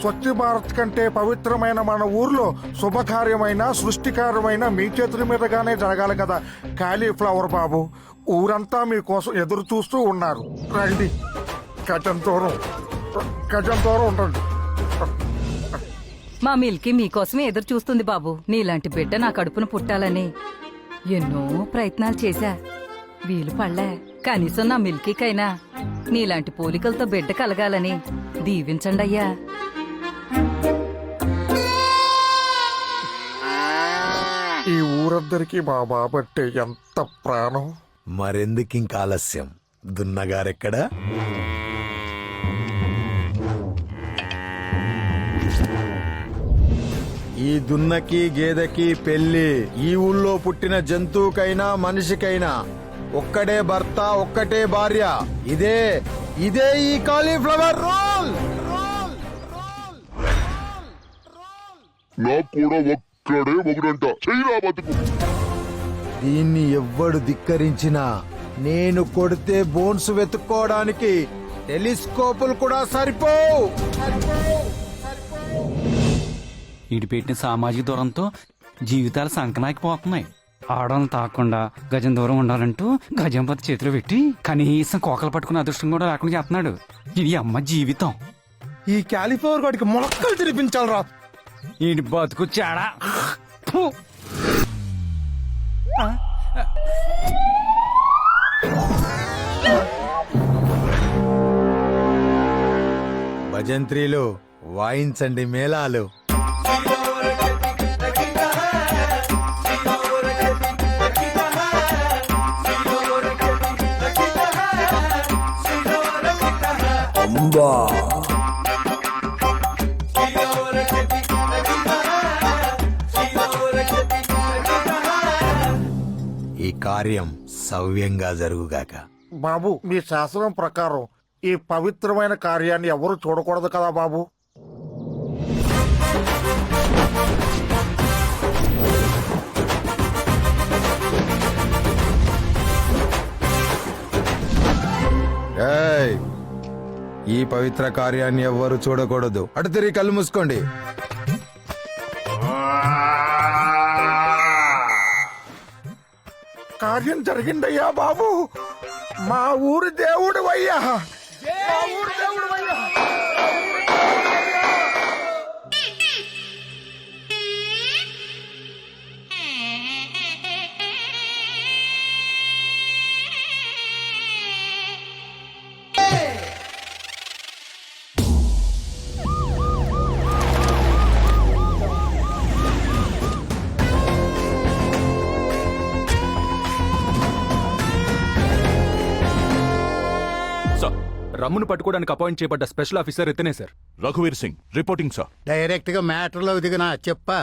స్వచ్ఛ భారత్ కంటే పవిత్రమైన మన ఊర్లో శుభకార్యమైన సృష్టికార్యమైన మీ చేతుల మీదగానే జరగాలి కదా కాలీఫ్లవర్ బాబు. ఊరంతా మీకోసం ఎదురు చూస్తూ ఉన్నారు. రండి, గజం దూరం ఉండండి. మా మిల్కీ మీకోసమే ఎదురు చూస్తుంది బాబు. నీలాంటి బిడ్డ నా కడుపున పుట్టాలని ఎన్నో ప్రయత్నాలు చేశా, వీలు పడలే. కనీసం నా మిల్కీకైనా నీలాంటి పోలికలతో బిడ్డ కలగాలని దీవించండి అయ్యా. ఈ ఊరందరికీ మా బాబంటే ఎంత ప్రాణం. మరెందుకింక ఆలస్యం? దున్నగారెక్కడా? ఈ దున్నకి గేదెకి పెళ్లి. ఈ ఊళ్ళో పుట్టిన జంతువుకైనా మనిషికైనా ఒక్కడే భర్త, ఒక్కటే భార్య. ఇదే ఈ కాలీఫ్లవర్ రూల్. నాకు కూడా ఒక్కడే మొగుడంట. చెయ్యిరా బతుకు. దీన్ని ఎవ్వడు ధిక్కరించినా నేను కొడితే బోన్స్ వెతుక్కోవడానికి టెలిస్కోపులు కూడా సరిపోవు. ఇడిపెట్టిన సామాజిక దూరంతో జీవితాలు సంకనాకిపోతున్నాయి. ఆడవాళ్ళని తాకుండా గజం దూరం ఉండాలంటూ గజంపతి చేతిలో పెట్టి కనీసం కోకలు పట్టుకునే అదృష్టం కూడా లేకుండా చేస్తున్నాడు. ఇది అమ్మ జీవితం. ఈ కాలీఫ్లవర్ గాడికి మొలక్కలు తినిపించాలరా. ఈ బతుకు చాడా. భజంత్రీలు వాయించండి మేళాలు. ఈ కార్యం సవ్యంగా జరుగుగాక. బాబు, మీ శాసనం ప్రకారం ఈ పవిత్రమైన కార్యాన్ని ఎవరు చూడకూడదు కదా బాబు? ఏయ్, ఈ పవిత్ర కార్యాన్ని ఎవ్వరు చూడకూడదు. అటు తిరిగి కళ్ళు మూసుకోండి. కార్యం జరిగిందయ్యా బాబు. మా ఊరి దేవుడు అయ్యా. రమ్మును పట్టుకోవడానికి అపాయింట్ చేయబడ్డ స్పెషల్ ఆఫీసర్ ఇతనే సార్. రఘువీర్ సింగ్ రిపోర్టింగ్ సార్. డైరెక్ట్ గా మ్యాటర్ లో దిగినా చెప్పా.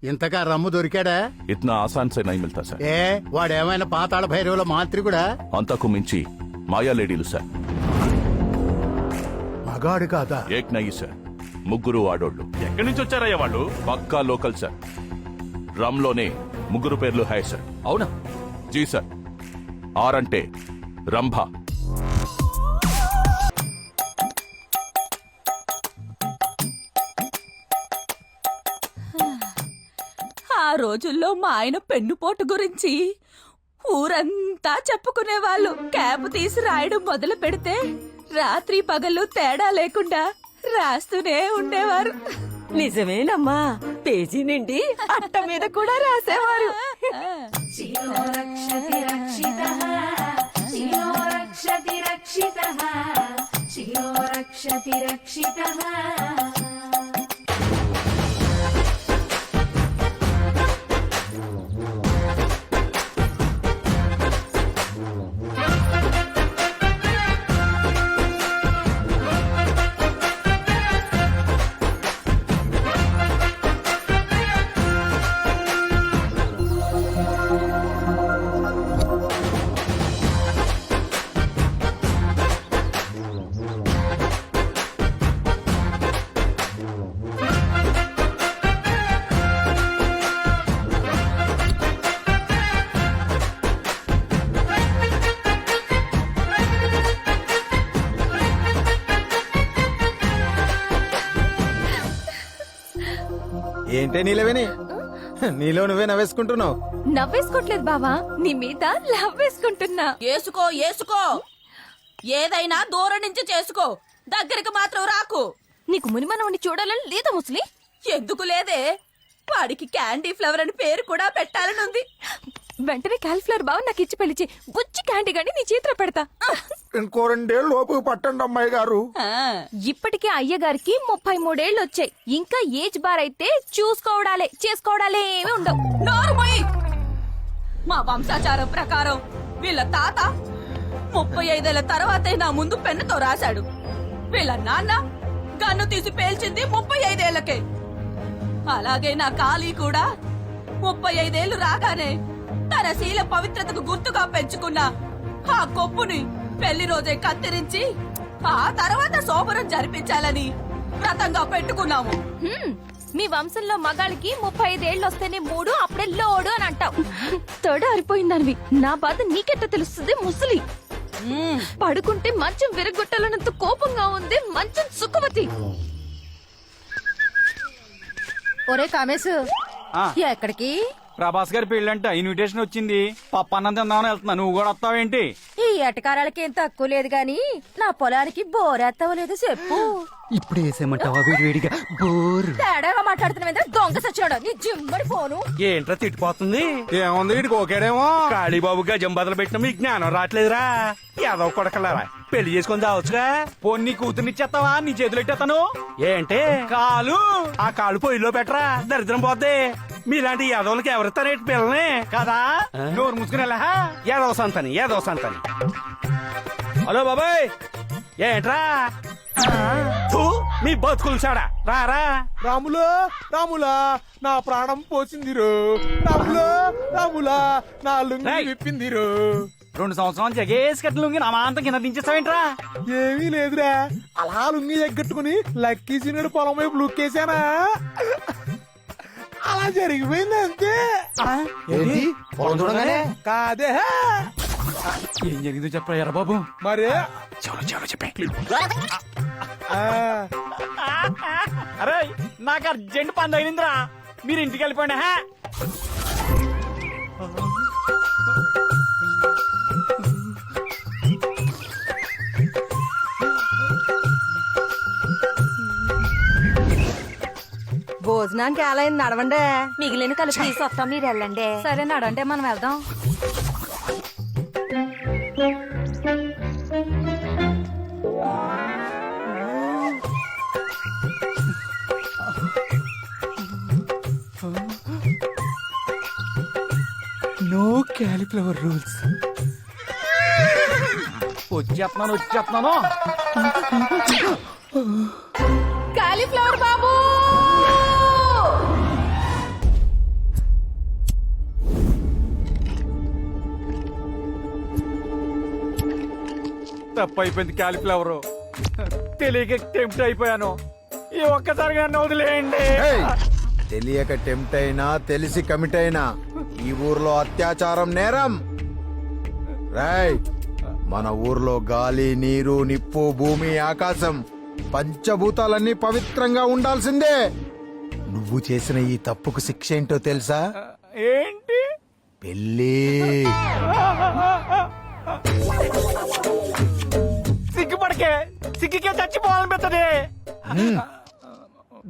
ఇంతగా రమ్ము దొరికాడా? ఇतना आसान से नहीं मिलता సార్. ఏ వాడేమైనా పాతాళ భైరవుల మాంత్రికుడా? అంతకు మించి మాయా లేడీలు సార్. మగాడు కాదా? ఏక్ నయ్యి సార్, ముగ్గురు ఆడోళ్ళు. ఎక్కడి నుంచి వచ్చారయ్యా వాళ్ళు? పక్కా లోకల్ సార్. రమ్ లోనే ముగ్గురు పేర్లు హాయ్ సార్. అవునా? జీ సార్. ఆర్ అంటే రంభ, ఆ రోజుల్లో మా ఆయన పెన్నుపోటు గురించి ఊరంతా చెప్పుకునేవాళ్ళు. క్యాప్ తీసి రాయడం మొదలు పెడితే రాత్రి పగలు తేడా లేకుండా రాస్తూనే ఉండేవారు. నిజమేనమ్మా, పేజీ నిండి అట్ట మీద కూడా రాసేవారు. ఏంటే నీలవేని నీలో నువ్వే నవ్వేసుకుంటున్నావు. నవ్వేసుకోవట్లేదు బావా, నీ మీద లవ్ వేసుకుంటున్నా. ఏసుకో ఏసుకో, ఏదైనా దూరం నుంచి చేసుకో, దగ్గరికి మాత్రం రాకు. నీకు మునిమనవని చూడాలని లేదా ముసలి? ఎందుకు లేదే, వాడికి క్యాండీ ఫ్లవర్ అని పేరు కూడా పెట్టాలని ఉంది. వెంటనే క్యాలిఫ్లవర్ బావ నాకు ఇచ్చి పెళ్లిచి బుచ్చి క్యాండీ గండి నీ చేతిలో పెడతా. ఇంకో 2 ఏళ్ళు లోపు పట్టండి అమ్మాయి గారు. ఇప్పటికే అయ్యగారికి 33 ఏళ్ళు వచ్చాయి. ఇంకా ఏజ్ బార్ అయితే చేసుకోవడాలే ఏమి ఉండవు. మా వంశాచారం ప్రకారం వీళ్ళ తాత 35 ఏళ్ల తర్వాతే నా ముందు పెన్నుతో రాశాడు. వీళ్ళ నాన్న గన్ను తీసి పేల్చింది 35 ఏళ్లకే. అలాగే నా కాళీ కూడా 35 ఏళ్లు రాగానే తన శీల పవిత్రతకు గుర్తుగా పెంచుకున్న ఆ కొప్పుని పెళ్లి రోజే కత్తిరించి ఆ తర్వాత శోభనం జరిపించాలని వ్రతంగా పెట్టుకున్నాము. మీ వంశంలో మగాళ్ళకి 35 ఏళ్ళు వస్తేనే 3 అప్పుడే లోడు అని అంటావు. తొడ అరిపోయిందనివి నా బాధ నీకెట్ట తెలుస్తుంది ముసలి? పడుకుంటే మంచం విరగొట్టాలన్నంత కోపంగా ఉంది మంచం సుఖవతి. ఒరే కామేశు, ఆ. ఎక్కడికి? ప్రభాస్ గారి పెళ్ళంట ఇన్విటేషన్ వచ్చింది. పప్పు అన్నం తిందామని వెళ్తున్నా, నువ్వు కూడా వస్తావేంటి? ఈ ఎటకారాలకి ఏం తక్కువ లేదు గాని నా పొలానికి బోరేస్తావో లేదో చెప్పు. ఇప్పుడు వేసేయమంటావా వేడివేడిగా? బోరు తేడాగా మాట్లాడుతున్నా దొంగ సచ్చాడు నీ జిమ్మడి ఫోను. ఏంట్రా తిట్టిపోతుంది? ఏముంది వీడికి ఓకేడేమో. కాళీబాబు గజం బదులు పెట్టిన మీకు జ్ఞానం రావట్లేదురా? ఏదో కొడకలారా పెళ్లి చేసుకొని చావచ్చుగా. పొన్ని కూతుర్నిచ్చేస్తావా? నీ చేతులు ఎట్టేస్తాను. ఏంటి కాలు ఆ కాళ్ళు పొయ్యిలో పెట్టరా, దరిద్రం పోద్ది. మీలాంటి యాదవులకి ఎవరిస్తారేంటి పిల్లని కదా? నోరు ముసుకునేలా ఏదో సంతని. హలో బాబాయ్, ఏంట్రా? థూ, మీ బతుకులు చాడా రారా. రాములా నా ప్రాణం పోసిందిరు. రాములా నా లుంగి రేయ్. విప్పిందిరు. 2 సంవత్సరాలు జగేసి కట్టలుంగి నా మాంతం కింద దించేస్తావేంట్రా? ఏమీ లేదురా, అలా లుంగి ఎగ్గట్టుకుని లక్కీ సీనుడు పొలం వైపు లుక్కేశానా, అలా జరిగిపోయింది అంతే. ఏంటి పొలం చూడగానే? కాదే ఏం జరిగిందో చెప్పరా ఎర్ర బాబు? మరే చెవులో చెప్పే. ఆ, అరే నాకు అర్జెంట్ పని తగిలిందిరా, మీరు ఇంటికి వెళ్ళిపోండి. భోజనానికి ఎలా అయింది? నడవండి, మిగిలిన కలిపి తీసుకొస్తాం, మీరు వెళ్ళండి. సరే నడంటే మనం వెళ్దాం. No cauliflower rules. వచ్చేస్తున్నాను. కాలీఫ్లవర్ బాబు తప్పు అయిపోయింది. క్యాలిఫ్లవర్ తెలియక టెంప్ట్ అయిపోయాను. ఈ ఒక్కసారిగా నన్ను వదిలేయండి. ఏయ్, తెలియక టెంప్ట్ అయినా తెలిసి కమిట్ అయినా ఈ ఊర్లో అత్యాచారం నేరం. రాయ్, మన ఊర్లో గాలి, నీరు, నిప్పు, భూమి, ఆకాశం పంచభూతాలన్నీ పవిత్రంగా ఉండాల్సిందే. నువ్వు చేసిన ఈ తప్పుకు శిక్ష ఏంటో తెలుసా? ఏంటి? పెళ్ళి. సిగ్గుకే చచ్చిపోవాలనిపిస్తుంది.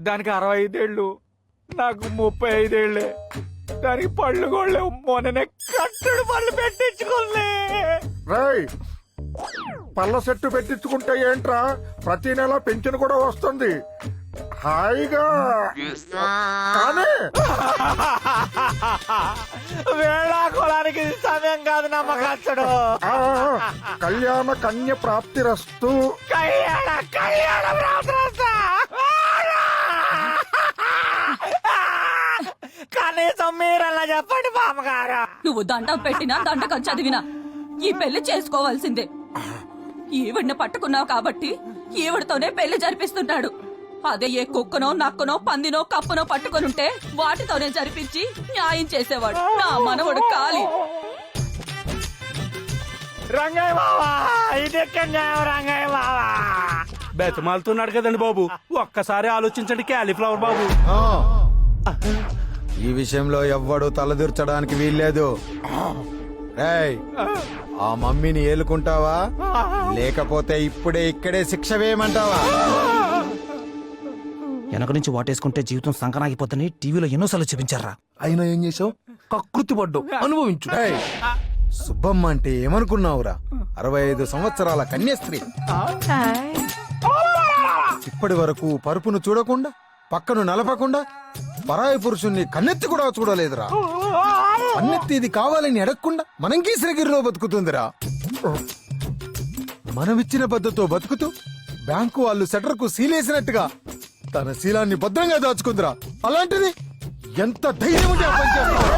దానికి 65 ఏళ్ళు, నాకు 35 ఏళ్ళే. దానికి పళ్ళు కూడా మొన్ననే కట్టుడు పళ్ళు పెట్టించుకోలే. రేయ్, పళ్ళ సెట్టు పెట్టించుకుంటే ఏంట్రా, ప్రతి నెల పెన్షన్ కూడా వస్తుంది హాయిగా. కానీ వేళాకోళానికి సమయం కాదు నమ్మకచ్చడు. ఆ, కళ్యాణ కన్య ప్రాప్తిరస్తు. కళ్యాణ ప్రాప్తిరస్తు. కనీసం మీరలా చెప్పండి బామ్మగారు. నువ్వు దండం పెట్టినా దండకం చదివినా ఈ పెళ్లి చేసుకోవాల్సిందే. ఈవిడ్ని పట్టుకున్నావు కాబట్టి ఈవిడతోనే పెళ్లి జరిపిస్తున్నాడు. అదే ఏ కుక్కనో నక్కనో పందినో కప్పనో పట్టుకొనుంటే వాటితోనే జరిపించి న్యాయం చేసేవాడు నా మనవడు కాళీ. రంగయ్య బావా, ఇదెక్కడ న్యాయం రంగయ్య బావా? బెతమాలుతున్నాడు కదండి బాబు, ఒక్కసారి ఆలోచించండి క్యాలీఫ్లవర్ బాబు. ఈ విషయంలో ఎవ్వడు తలదూర్చడానికి వీల్లేదు. రేయ్, ఆ మమ్మీని ఏలుకుంటావా లేకపోతే ఇప్పుడే ఇక్కడే శిక్ష వేయమంటావా? వెనక నుంచి వాటేసుకుంటే జీవితం సంకనాగిపోతుంది టీవీలో ఎన్నోసార్లు చూపించారా. అయినా ఏం చేసావు? కకృతి పడ్డు, అనుభవించు. రేయ్, సుబ్బమ్మ అంటే ఏమనుకున్నావురా? 65 సంవత్సరాల కన్యాస్త్రీ. ఇప్పటి వరకు పరుపును చూడకుండా, పక్కను నలపకుండా, పరాయి పురుషుణ్ణి కన్నెత్తి కూడా చూడలేదురా. కన్నెత్తి ఇది కావాలని అడగకుండా మనం గీసినగిరిలో బతుకుతుందిరా. మనమిచ్చిన బద్దతో బతుకుతూ బ్యాంకు వాళ్ళు సెటర్ కు సీలేసినట్టుగా తన శీలాన్ని భద్రంగా దాచుకుందిరా. అలాంటిది ఎంత ధైర్యం ఉంటే ఆ పని చేస్తావురా?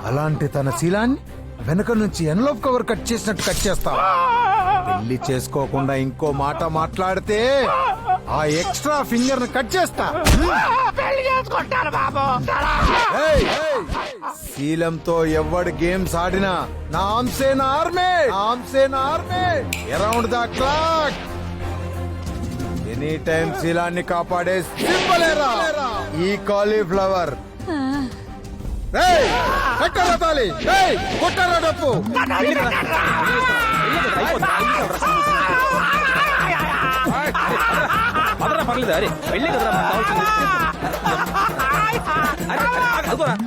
అలాంటి తన శీలాన్ని వెనక నుంచి ఎన్లోప్ కవర్ కట్ చేసినట్టు కట్ చేస్తావా? పెళ్లి చేసుకోకుండా ఇంకో మాట మాట్లాడితే ఆ ఎక్స్ట్రా ఫింగర్ ను కట్ చేస్తా. ఏయ్, శీలంతో ఎవడు గేమ్స్ ఆడినా నామ్సేన ఆర్మే, నామ్సేన army around the clock. Any time శీలాన్ని కాపాడే సింబలేరా ఈ కాలీఫ్లవర్. కట్టరా తాలి, కొట్టరా డప్పు. పర్లేదు, అరే వెళ్ళి కదరా మనకు కావాల్సింది.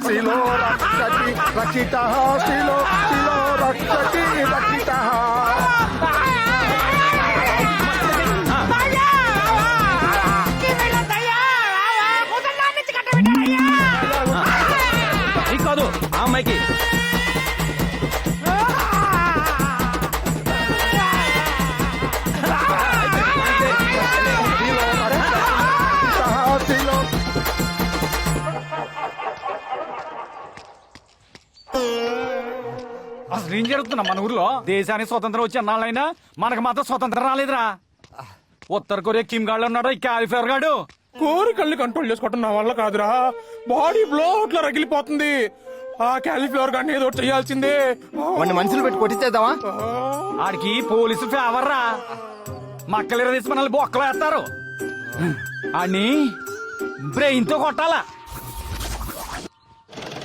శిలో రక్షతి రక్షితః, శిలో శిలో రక్షతి రక్షితః. నీకు కాదు ఆ అమ్మాయికి. అసలు ఏం జరుగుతున్నా మన ఊర్లో? దేశానికి స్వతంత్రం వచ్చి అన్నాళ్ళైనా మనకు మాత్రం స్వతంత్రం రాలేదురా. ఉత్తర కొరియా కిమ్ గాడు ఉన్నాడు, ఈ క్యాలిఫైర్ గాడు. కోరికల్ని కంట్రోల్ చేసుకోవటం నా వల్ల కాదురా. బాడీ బ్లోట్లా రగిలిపోతుంది. ఆ క్యాలీఫ్లవర్ గాని ఏదో ఒకటి చేయాల్సిందే. మనుషులు పెట్టి కొట్టించేద్దామా? ఆడికి పోలీసు ఫేవర్ రా. మక్కలు తీసి మనల్ని బొక్కలు వేస్తారు. ఆడిని బ్రెయిన్ తో కొట్టాలా.